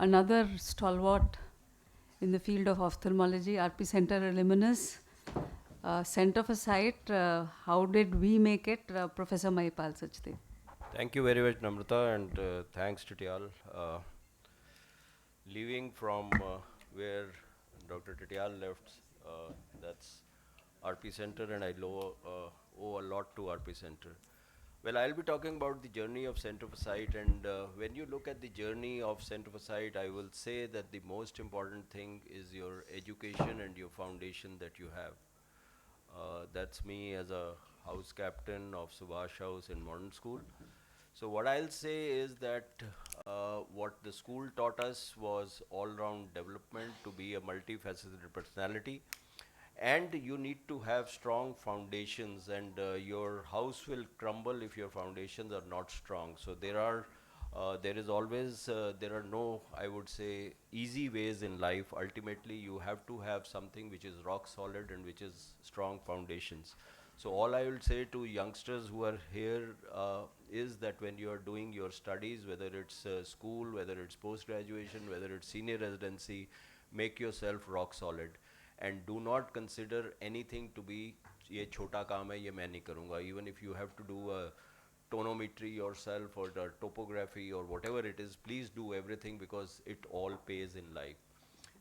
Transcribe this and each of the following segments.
another stalwart in the field of ophthalmology, RP Center alumnus. Center for Sight, how did we make it? Professor Mahipal, Sachdev. Thank you very much, Namrata, and thanks to Tial. Leaving from where Dr. Titial left, that's RP Center, and I owe a lot to RP Center. Well, I'll be talking about the journey of Center for Sight, and when you look at the journey of Center for Sight, I will say that the most important thing is your education and your foundation that you have. That's me as a house captain of Subhash House in Modern School. So what I'll say is that what the school taught us was all-round development to be a multifaceted personality, and you need to have strong foundations, and your house will crumble if your foundations are not strong. So there is always there are no, I would say, easy ways in life. Ultimately you have to have something which is rock solid and which is strong foundations. So all I will say to youngsters who are here is that when you are doing your studies, whether it's school, whether it's post graduation, whether it's senior residency, make yourself rock solid and do not consider anything to be ये छोटा काम है, ये मैं नहीं करूँगा. Even if you have to do a tonometry yourself or the topography or whatever it is, please do everything because it all pays in life.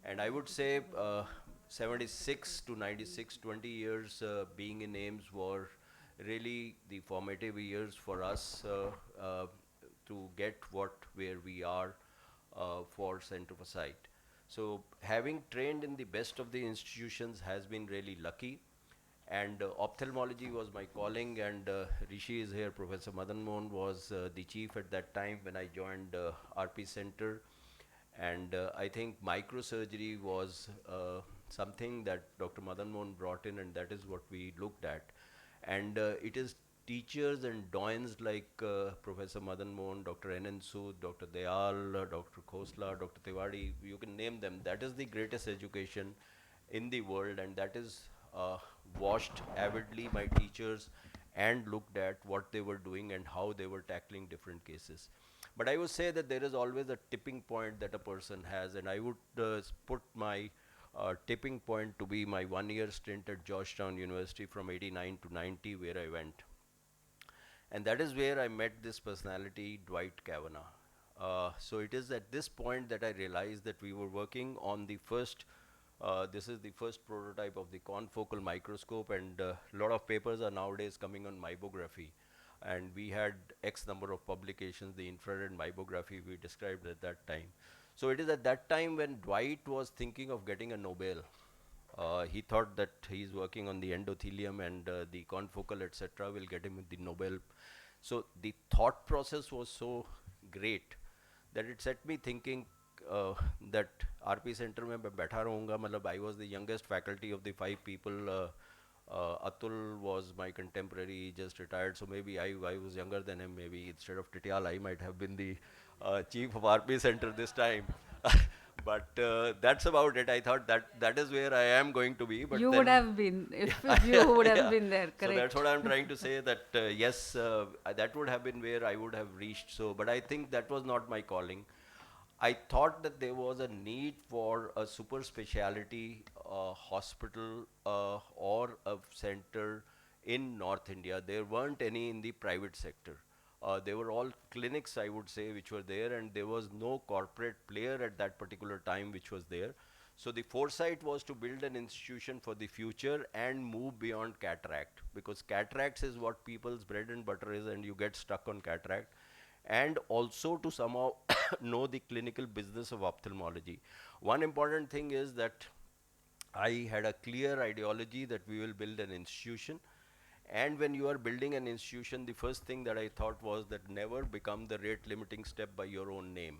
And I would say 76 to 96, 20 years being in AIMS were really the formative years for us to get where we are for Center for Sight. So having trained in the best of the institutions has been really lucky, and ophthalmology was my calling, and Rishi is here. Professor Madan Mohan was the chief at that time when I joined RP Center, and I think microsurgery was something that Dr. Madan Mohan brought in, and that is what we looked at. And it is teachers and doyens like Professor Madan Mohan, Dr. N. N. Sood, Dr. Dayal, Dr. Khosla, Dr. Tiwari, you can name them. That is the greatest education in the world, and that is watched avidly by teachers and looked at what they were doing and how they were tackling different cases. But I would say that there is always a tipping point that a person has, and I would put my tipping point to be my 1 year stint at Georgetown University from 89 to 90, where I went. And that is where I met this personality, Dwight Kavanagh. So it is at this point that I realized that we were working on the first, this is the first prototype of the confocal microscope, and a lot of papers are nowadays coming on mybography. And we had X number of publications, the infrared mybography we described at that time. So it is at that time when Dwight was thinking of getting a Nobel. He thought that he's working on the endothelium and the confocal, etc., will get him the Nobel. So the thought process was so great that it set me thinking that RP Center में मैं बैठा रहूँगा. मतलब I was the youngest faculty of the 5 people. Atul was my contemporary, he just retired, so maybe I was younger than him. Maybe instead of Titial, I might have been the chief of RP Center this time. But that's about it. I thought that is where I am going to be. But You then would have been, if you would have been there, so correct. that's what I'm trying to say, that yes, that would have been where I would have reached. So, but I think that was not my calling. I thought that there was a need for a super speciality hospital or a center in North India. There weren't any in the private sector. They were all clinics, I would say, which were there, and there was no corporate player at that particular time which was there. So the foresight was to build an institution for the future and move beyond cataract, because cataracts is what people's bread and butter is, and you get stuck on cataract. And also to somehow know the clinical business of ophthalmology. One important thing is that I had a clear ideology that we will build an institution. And when you are building an institution, the first thing that I thought was that never become the rate limiting step by your own name.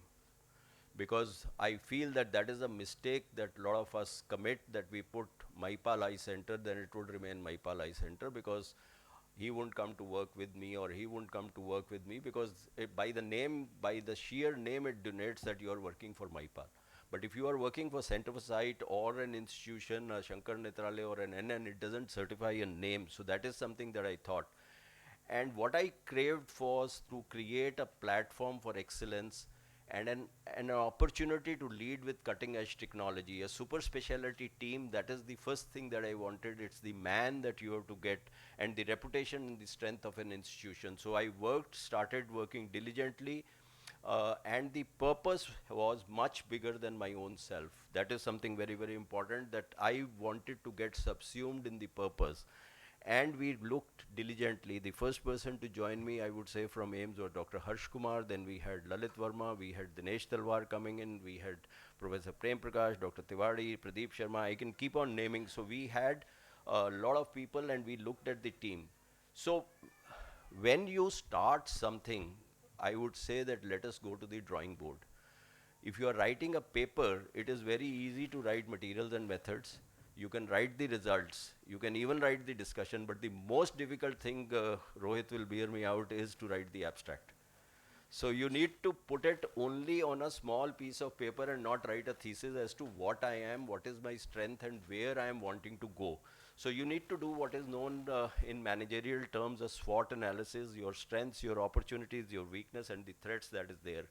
Because I feel that that is a mistake that a lot of us commit, that we put Mahipal Eye Center, then it would remain Mahipal Eye Center, because he won't come to work with me, or he won't come to work with me, because by the name, by the sheer name, it denotes that you are working for Mahipal. But if you are working for Center for Sight or an institution, Shankar Netralaya or an NN, it doesn't certify a name. So that is something that I thought. And what I craved was to create a platform for excellence and an opportunity to lead with cutting edge technology. A super specialty team, that is the first thing that I wanted. It's the man that you have to get, and the reputation and the strength of an institution. So I started working diligently, and the purpose was much bigger than my own self. That is something very, very important, that I wanted to get subsumed in the purpose. And we looked diligently. The first person to join me, I would say, from AIMS was Dr. Harsh Kumar. Then we had Lalit Verma, we had Dinesh Talwar coming in, we had Professor Prem Prakash, Dr. Tiwari, Pradeep Sharma. I can keep on naming. So we had a lot of people, and we looked at the team. So when you start something, I would say that let us go to the drawing board. If you are writing a paper, it is very easy to write materials and methods. You can write the results. You can even write the discussion. But the most difficult thing, Rohit will bear me out, is to write the abstract. So you need to put it only on a small piece of paper and not write a thesis as to what I am, what is my strength, and where I am wanting to go. So you need to do what is known in managerial terms as SWOT analysis, your strengths, your opportunities, your weakness, and the threats that is there.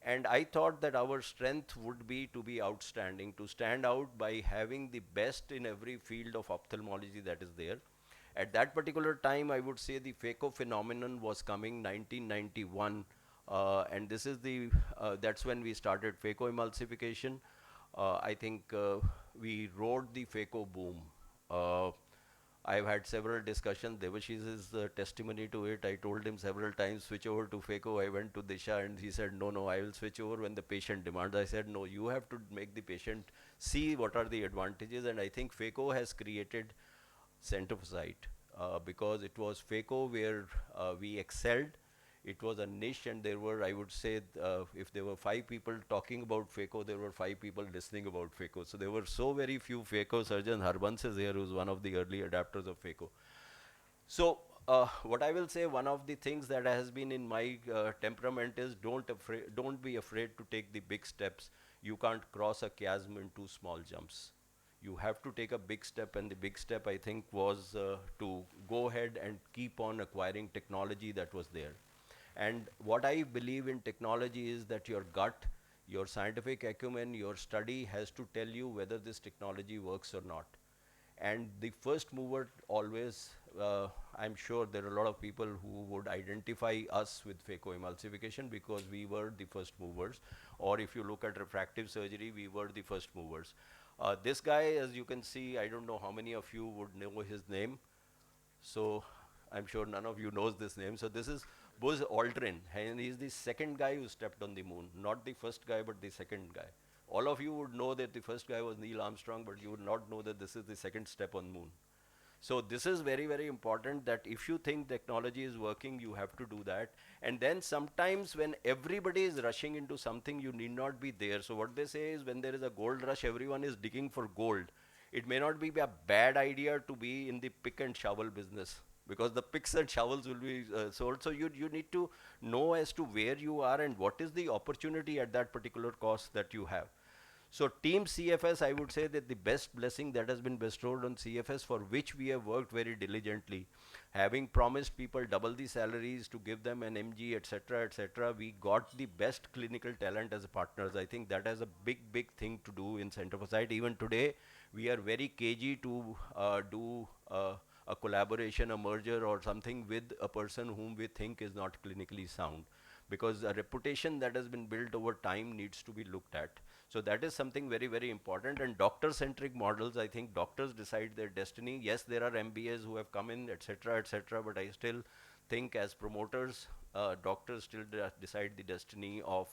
And I thought that our strength would be to be outstanding, to stand out by having the best in every field of ophthalmology that is there. At that particular time, I would say the phaco phenomenon was coming 1991, and this is that's when we started phaco emulsification. I think we rode the phaco boom. Uh, I've had several discussions. Devashish is testimony to it. I told him several times, switch over to phaco. I went to Disha, and he said, no, no, I will switch over when the patient demands. I said, no, you have to make the patient see what are the advantages. And I think phaco has created center for sight, because it was phaco where we excelled. It was a niche, and there were, I would say, if there were 5 people talking about phaco, there were 5 people listening about phaco. So there were so very few phaco surgeons. Harbans is here, who's one of the early adapters of phaco. So what I will say, one of the things that has been in my temperament is don't be afraid to take the big steps. You can't cross a chasm in 2 small jumps. You have to take a big step, and the big step, I think, was to go ahead and keep on acquiring technology that was there. And what I believe in technology is that your gut, your scientific acumen, your study has to tell you whether this technology works or not. And the first mover always, I'm sure there are a lot of people who would identify us with phacoemulsification because we were the first movers. Or if you look at refractive surgery, we were the first movers. This guy, as you can see, I don't know how many of you would know his name. So I'm sure none of you knows this name. So this is Buzz Aldrin, and he's the second guy who stepped on the moon. Not the first guy, but the second guy. All of you would know that the first guy was Neil Armstrong, but you would not know that this is the second step on moon. So this is very, very important, that if you think technology is working, you have to do that. And then sometimes when everybody is rushing into something, you need not be there. So what they say is, when there is a gold rush, everyone is digging for gold. It may not be a bad idea to be in the pick and shovel business, because the picks and shovels will be sold. So you need to know as to where you are and what is the opportunity at that particular cost that you have. So team CFS, I would say that the best blessing that has been bestowed on CFS, for which we have worked very diligently, having promised people double the salaries to give them an MG, etc., we got the best clinical talent as partners. I think that has a big thing to do in Center for Sight. Even today, we are very cagey to do a collaboration, a merger or something with a person whom we think is not clinically sound, because a reputation that has been built over time needs to be looked at. So that is something very, very important. And doctor-centric models, I think doctors decide their destiny. Yes, there are MBAs who have come in, etc., but I still think as promoters, doctors still decide the destiny of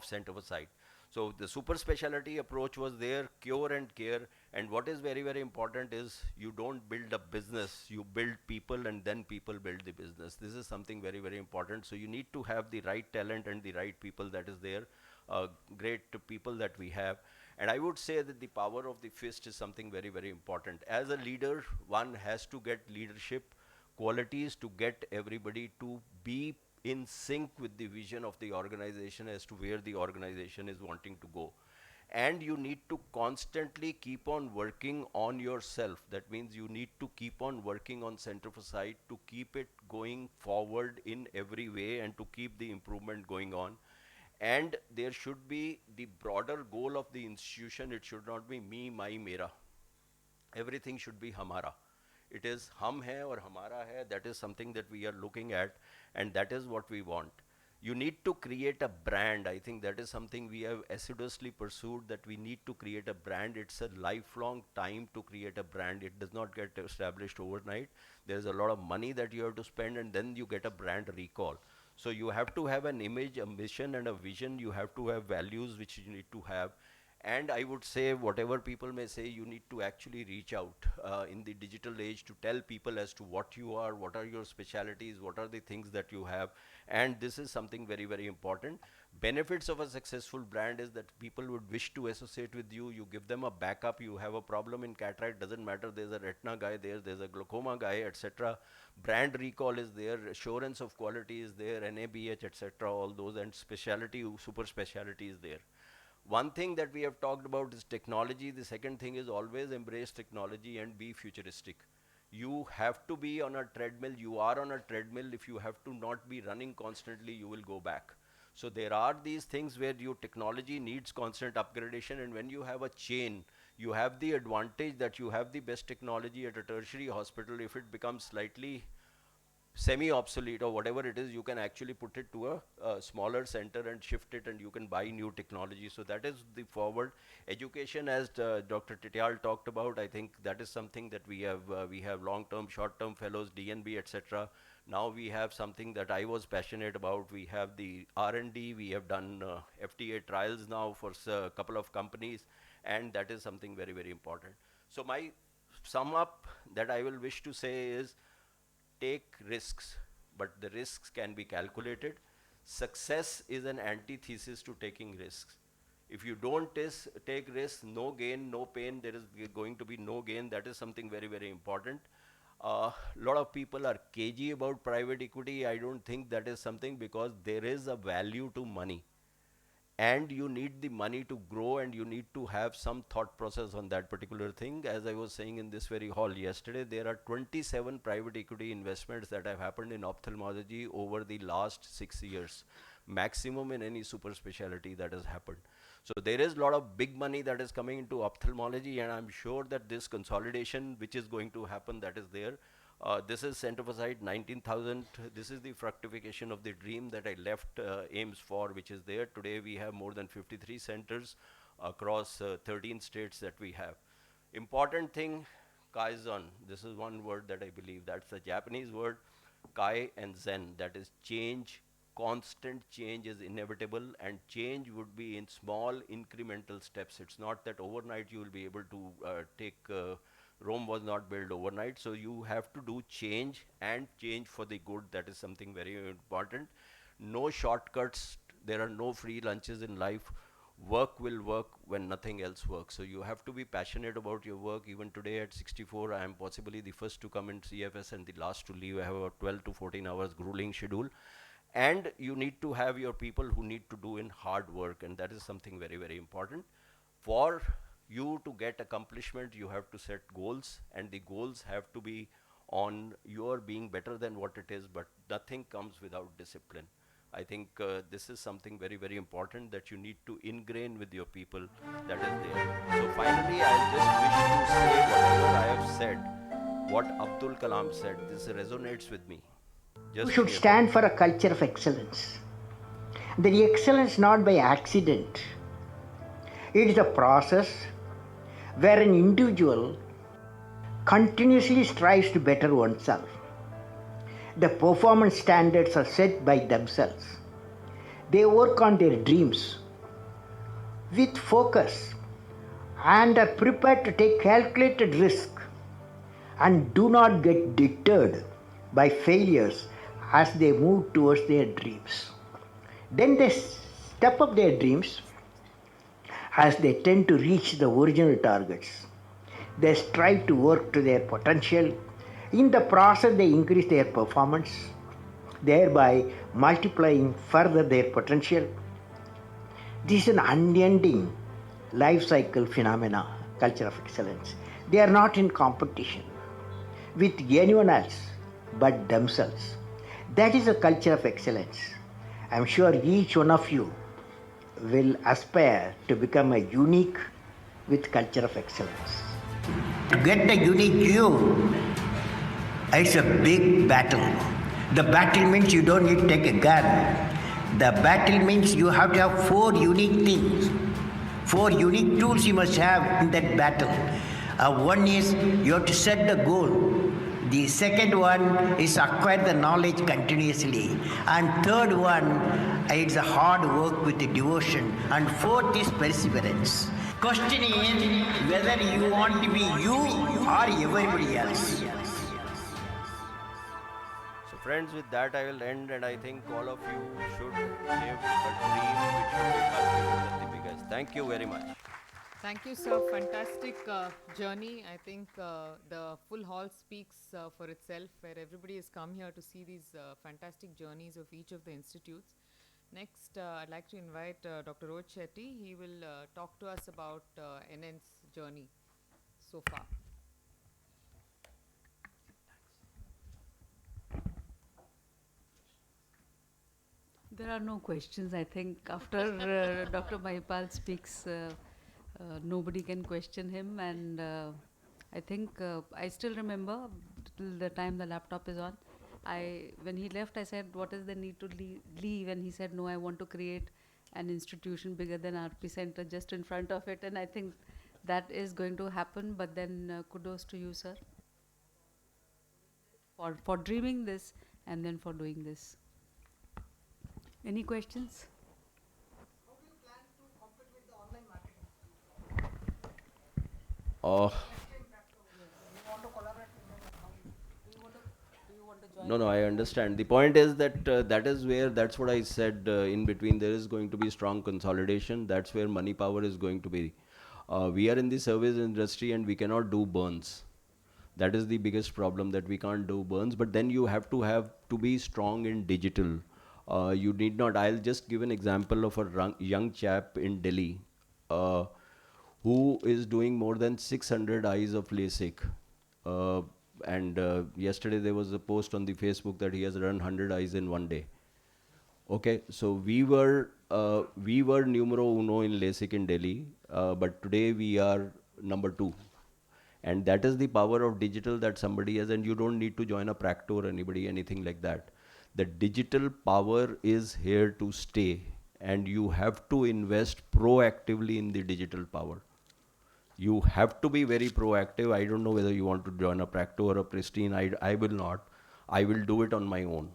Center for Sight. So the super specialty approach was there, cure and care. And what is very, very important is, you don't build a business, you build people, and then people build the business. This is something very, very important. So you need to have the right talent and the right people that is there, great people that we have. And I would say that the power of the fist is something very, very important. As a leader, one has to get leadership qualities to get everybody to be in sync with the vision of the organization as to where the organization is wanting to go. And you need to constantly keep on working on yourself. That means you need to keep on working on Center for Sight to keep it going forward in every way and to keep the improvement going on. And there should be the broader goal of the institution. It should not be me, my, mera. Everything should be hamara. It is hum hai or hamara hai. That is something that we are looking at, and that is what we want. You need to create a brand. I think that is something we have assiduously pursued, that we need to create a brand. It's a lifelong time to create a brand. It does not get established overnight. There's a lot of money that you have to spend, and then you get a brand recall. So you have to have an image, a mission, and a vision. You have to have values which you need to have. And I would say, whatever people may say, you need to actually reach out in the digital age to tell people as to what you are, what are your specialities, what are the things that you have. And this is something very, very important. Benefits of a successful brand is that people would wish to associate with you. You give them a backup. You have a problem in cataract, doesn't matter. There's a retina guy there, there's a glaucoma guy, etc. Brand recall is there, assurance of quality is there, NABH, etc. All those, and specialty, super specialty is there. One thing that we have talked about is technology. The second thing is always embrace technology and be futuristic. You have to be on a treadmill. You are on a treadmill. If you have to not be running constantly, you will go back. So there are these things where your technology needs constant upgradation, and when you have a chain, you have the advantage that you have the best technology at a tertiary hospital. If it becomes slightly semi-obsolete or whatever it is, you can actually put it to a smaller center and shift it, and you can buy new technology. So that is the forward. Education, as Dr. Tityal talked about, I think that is something that we have long-term, short-term fellows, DNB, etc. Now we have something that I was passionate about. We have the R&D. We have done FDA trials now for a couple of companies, and that is something very, very important. So my sum up that I will wish to say is, take risks, but the risks can be calculated. Success is an antithesis to taking risks. If you don't take risks, no gain, no pain, there is going to be no gain. That is something very, very important. A lot of people are cagey about private equity. I don't think that is something, because there is a value to money. And you need the money to grow, and you need to have some thought process on that particular thing. As I was saying in this very hall yesterday, there are 27 private equity investments that have happened in ophthalmology over the last 6 years, maximum in any super specialty that has happened. So there is a lot of big money that is coming into ophthalmology, and I'm sure that this consolidation which is going to happen, that is there. This is Center for Sight 19,000. This is the fructification of the dream that I left AIMS for, which is there. Today we have more than 53 centers across 13 states that we have. Important thing, Kaizen. This is one word that I believe. That's a Japanese word, Kai and Zen. That is change. Constant change is inevitable, and change would be in small incremental steps. It's not that overnight you will be able to take Rome was not built overnight. So you have to do change, and change for the good. That is something very important. No shortcuts. There are no free lunches in life. Work will work when nothing else works. So you have to be passionate about your work. Even today at 64, I am possibly the first to come in CFS and the last to leave. I have about 12 to 14 hours grueling schedule. And you need to have your people who need to do in hard work, and that is something very, very important. For you to get accomplishment, you have to set goals, and the goals have to be on your being better than what it is, but nothing comes without discipline. I think this is something very, very important that you need to ingrain with your people, that is there. So finally, I just wish to say whatever I have said, what Abdul Kalam said, this resonates with me. You Just should fear. stand for a culture of excellence. The excellence not by accident. It is a process where an individual continuously strives to better oneself. The performance standards are set by themselves. They work on their dreams with focus and are prepared to take calculated risk, and do not get deterred by failures as they move towards their dreams. Then they step up their dreams as they tend to reach the original targets. They strive to work to their potential. In the process, they increase their performance, thereby multiplying further their potential. This is an unending life cycle phenomena, culture of excellence. They are not in competition with anyone else but themselves. That is a culture of excellence. I am sure each one of you will aspire to become a unique with culture of excellence. To get a unique you, it's a big battle. The battle means you don't need to take a gun. The battle means you have to have four unique things. Four unique tools you must have in that battle. One is you have to set the goal. The second one is acquire the knowledge continuously. And third one is the hard work with the devotion. And fourth is perseverance. Question is whether you want to be you or everybody else. So friends, with that I will end, and I think all of you should live a dream which should be much bigger than the biggest. Thank you very much. Thank you, sir. Fantastic journey. I think the full hall speaks for itself, where everybody has come here to see these fantastic journeys of each of the institutes. Next, I'd like to invite Dr. Rohit Shetty. He will talk to us about NN's journey so far. There are no questions. I think after Dr. Mahipal speaks, nobody can question him. And I think I still remember till the time the laptop is on. When he left, I said, "What is the need to leave?" And he said, "No, I want to create an institution bigger than RP Center just in front of it." And I think that is going to happen. But then kudos to you, sir, for dreaming this and then for doing this. Any questions? How do you plan to compete with the online marketing? Uh, Do you want to collaborate with them? Do you want to join? no, I understand. The point is that that's what I said in between. There is going to be strong consolidation. That's where money power is going to be. We are in the service industry and we cannot do burns. That is the biggest problem, that we can't do burns. But then you have to be strong in digital. You need not. I'll just give an example of a young chap in Delhi who is doing more than 600 eyes of LASIK. And yesterday there was a post on the Facebook that he has run 100 eyes in one day. Okay, so we were numero uno in LASIK in Delhi, but today we are number 2. And that is the power of digital that somebody has, and you don't need to join a practo or anything like that. The digital power is here to stay, and you have to invest proactively in the digital power. You have to be very proactive. I don't know whether you want to join a practo or a pristine. I will not. I will do it on my own.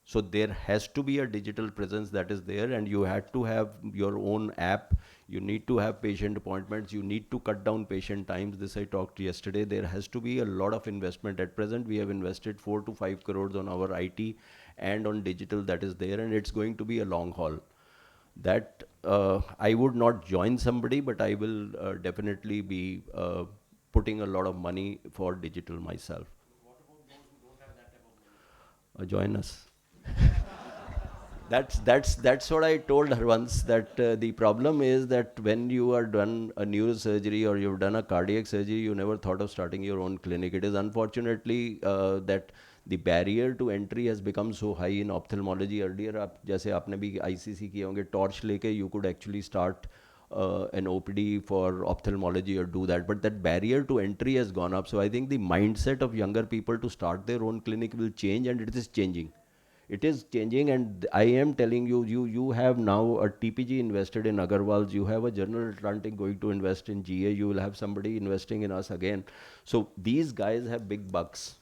So there has to be a digital presence that is there, and you have to have your own app. You need to have patient appointments. You need to cut down patient times. This I talked yesterday. There has to be a lot of investment. At present, we have invested 4 to 5 crores on our IT and on digital that is there, and it's going to be a long haul. That I would not join somebody, but I will definitely be putting a lot of money for digital myself. What about those who don't have that type of money? Join us. That's what I told her once, that the problem is that when you are done a neurosurgery or you've done a cardiac surgery, you never thought of starting your own clinic. It is unfortunately that the barrier to entry has become so high in ophthalmology. Earlier, जैसे आपने भी ICC किए होंगे, torch लेके you could actually start an OPD for ophthalmology or do that, but that barrier to entry has gone up. So I think the mindset of younger people to start their own clinic will change, and it is changing. It is changing, and I am telling you, you have now a TPG invested in Agarwal's, you have a General Atlantic going to invest in GA, you will have somebody investing in us again. So these guys have big bucks.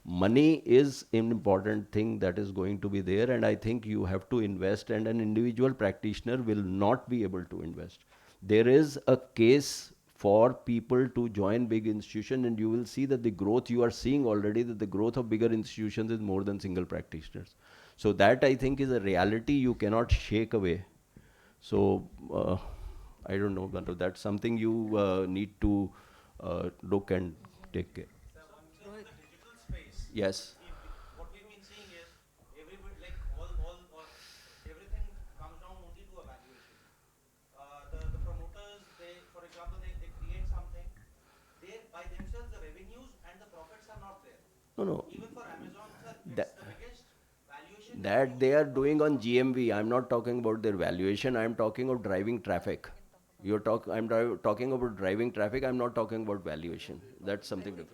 Money is an important thing that is going to be there, and I think you have to invest, and an individual practitioner will not be able to invest. There is a case for people to join big institutions, and you will see that the growth you are seeing already, that the growth of bigger institutions is more than single practitioners. So that I think is a reality you cannot shake away. So I don't know, but that's something you need to look and take care. So in the digital space, Yes. what we've been seeing is everybody, like everything comes down only to a valuation. The promoters, for example, they create something. They by themselves, the revenues and the profits are not there. No. Even for Amazon, sir, That- it's the biggest valuation That they are doing on GMV. I'm not talking about their valuation. I'm talking of driving traffic. I'm talking about driving traffic. I'm not talking about valuation. That's something different.